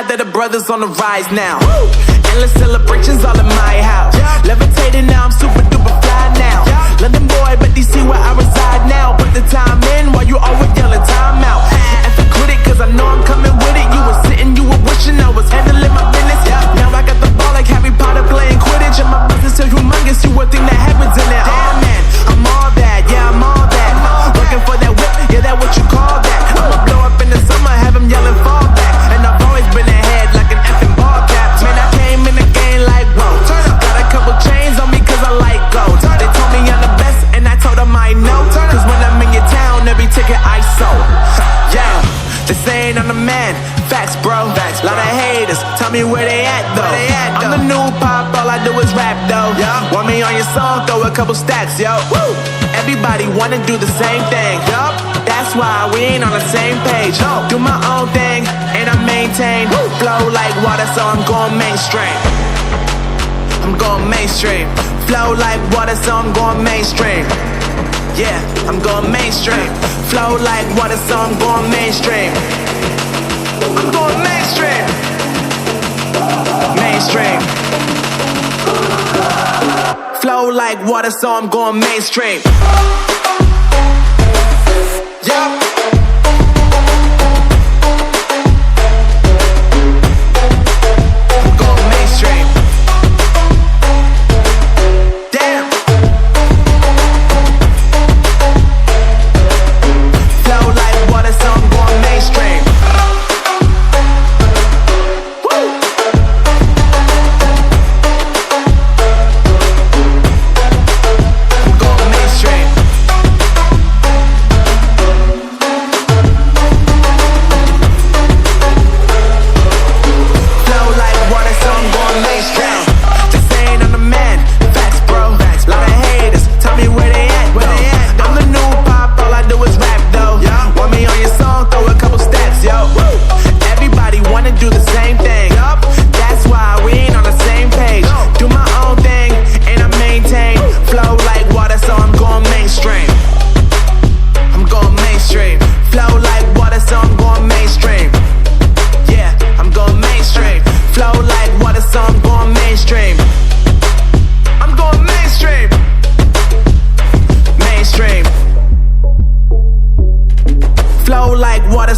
God that the brothers on the rise now. Endless celebrations all in my house. Levitating now, I'm super duper fly now. London boy, but DC where I reside now. Put the time in while you always yelling time out. And for quit it, cause I know I'm coming with it. You were sitting, you were wishing I was handling my business. Now I got the ball like Harry Potter playing Quidditch. And my business so humongous, you would think that happens in it. Oh man, I'm all that, yeah, I'm all that. Looking for that whip, yeah, that what you call that. I'ma blow up in the summer, have him yelling fall back. And I've always been ahead like an effing ball cap. Man, I came in the game like, whoa. Got a couple chains on me cause I like gold. They told me I'm the best and I told them I know. Cause when I'm in your town, every ticket I sold. Yeah, they saying I'm the man. Facts, bro. Lot of haters, tell me where they at though. I'm the new pop, all I do is rap though. Want me on your song, throw a couple stacks, yo. Everybody wanna do the same thing. That's why we ain't on the same page. Do my own thing and I maintain. Flow like water, so I'm going mainstream. I'm going mainstream. Flow like water, so I'm going mainstream. Yeah, I'm going mainstream. Flow like water, so I'm going mainstream. I'm going mainstream. Mainstream. Flow like water, so I'm going mainstream. Yup. I'm going mainstream. Damn. Flow like water, so I'm going mainstream.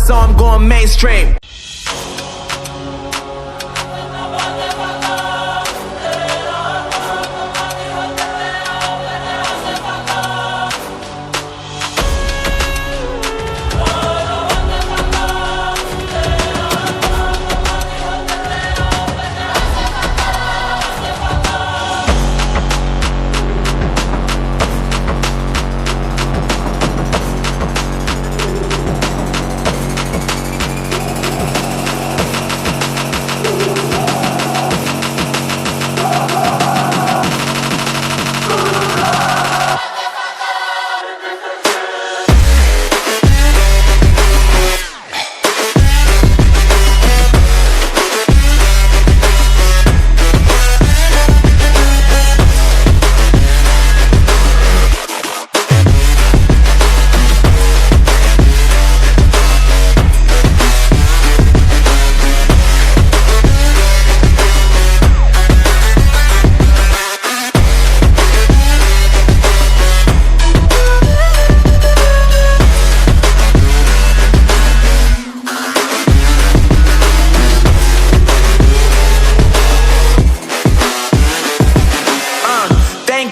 So I'm going mainstream.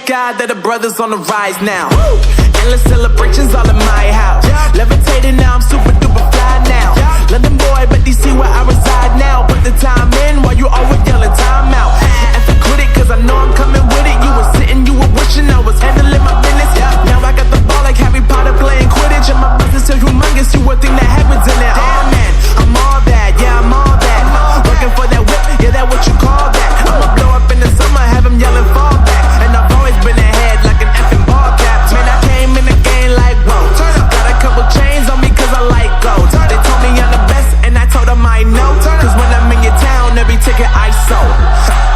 God that the brothers on the rise now. Endless celebrations all in my house. Levitating now, I'm super duper fly now. London boy, but DC where I reside now. Put the time in while you always yelling time out. And for quit it, cause I know I'm coming with it. You were sitting, you were wishing I was handling my business. Now I got the ball like Harry Potter playing Quidditch. And my business so humongous, you would think that happens in it. Oh man, I'm all that, yeah, I'm all that. Looking for that whip, yeah, that what you call that. I'ma blow up in the summer, have him yelling fall back. And I've always been ahead like an effing ball cap. Man, I came in the game like, whoa. Got a couple chains on me cause I like gold. They told me I'm the best and I told them I know. Cause when I'm in your town, every ticket I sold.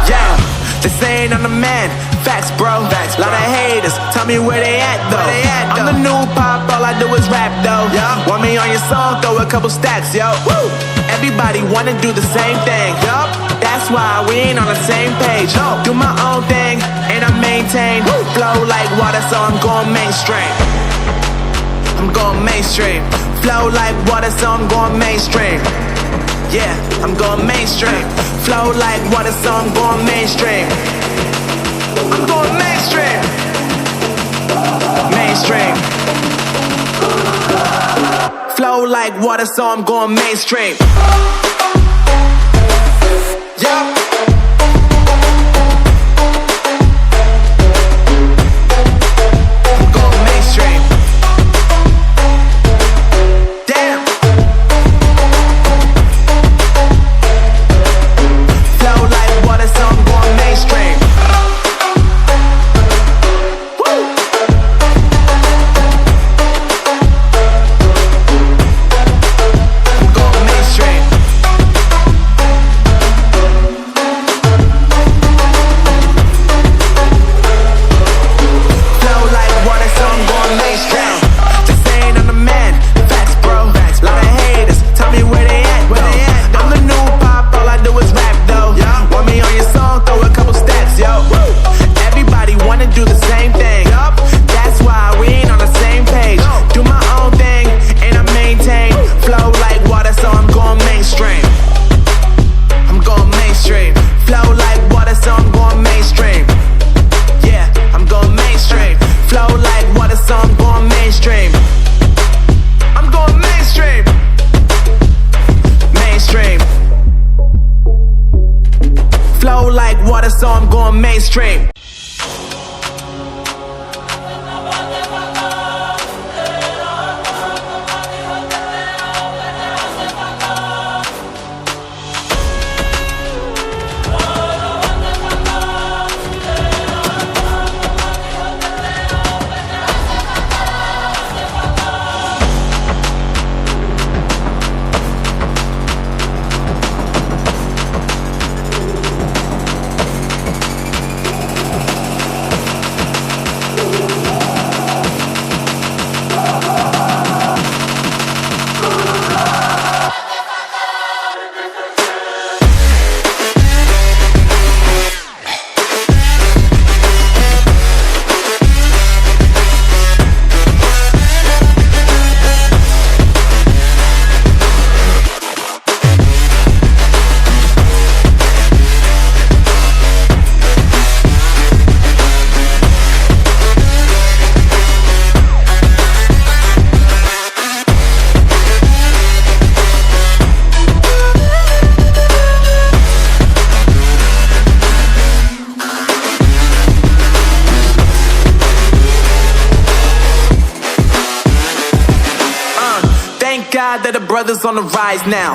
Yeah, they saying I'm the man. Facts, bro. Lot of haters, tell me where they at though. I'm the new pop, all I I do is rap though. Want me on your song, throw a couple stacks, yo. Woo! Everybody wanna do the same thing, yup. That's why we ain't on the same page. Do my own thing, and I maintain. Flow like water, so I'm going mainstream. I'm going mainstream. Flow like water, so I'm going mainstream. Yeah, I'm going mainstream. Flow like water, so I'm going mainstream. I'm going mainstream. Mainstream. Flow like water, so I'm going mainstream. Yup. So I'm going mainstream. God that the brothers on the rise now.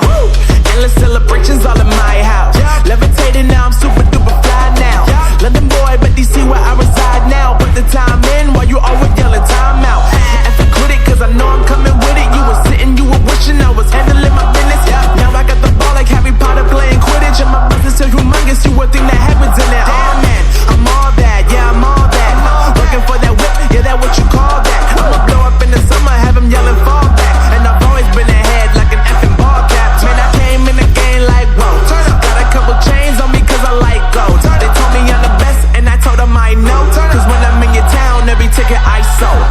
Endless celebrations all in my house. Levitating now, I'm super duper fly now. London boy, but DC where I reside now. Put the time in while you always yelling time out. And for quit it, cause I know I'm coming with it. You were sitting, you were wishing I was handling my business. Now I got the ball like Harry Potter playing Quidditch. And my business so humongous, you would think that happens in it. Oh man, I'm all that, yeah, I'm all that. Looking for that whip, yeah, that what you call that. I'ma blow up in the summer, have them yelling fall back. And I've always been ahead like an effing ball cap. Man, I came in the game like, whoa. Got a couple chains on me cause I like gold. They told me I'm the best and I told them I know. Cause when I'm in your town, every ticket I sold.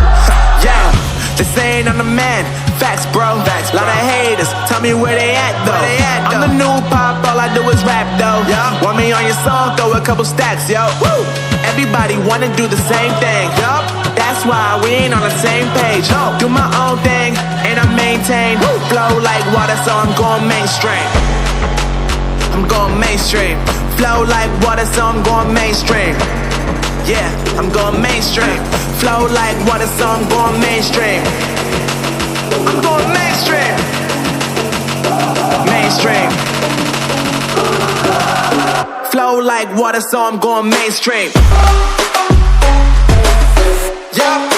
Yeah, they saying I'm the man. Facts, bro. Lot of haters, tell me where they at though. I'm the new pop, all I do is rap though. Want me on your song, throw a couple stacks, yo. Woo! Everybody wanna do the same thing, yup. That's why we ain't on the same page. Do my own thing, and I maintain. Flow like water, so I'm going mainstream. I'm going mainstream. Flow like water, so I'm going mainstream. Yeah, I'm going mainstream. Flow like water, so I'm going mainstream. I'm going mainstream. Mainstream. Flow like water, so I'm going mainstream. Yup.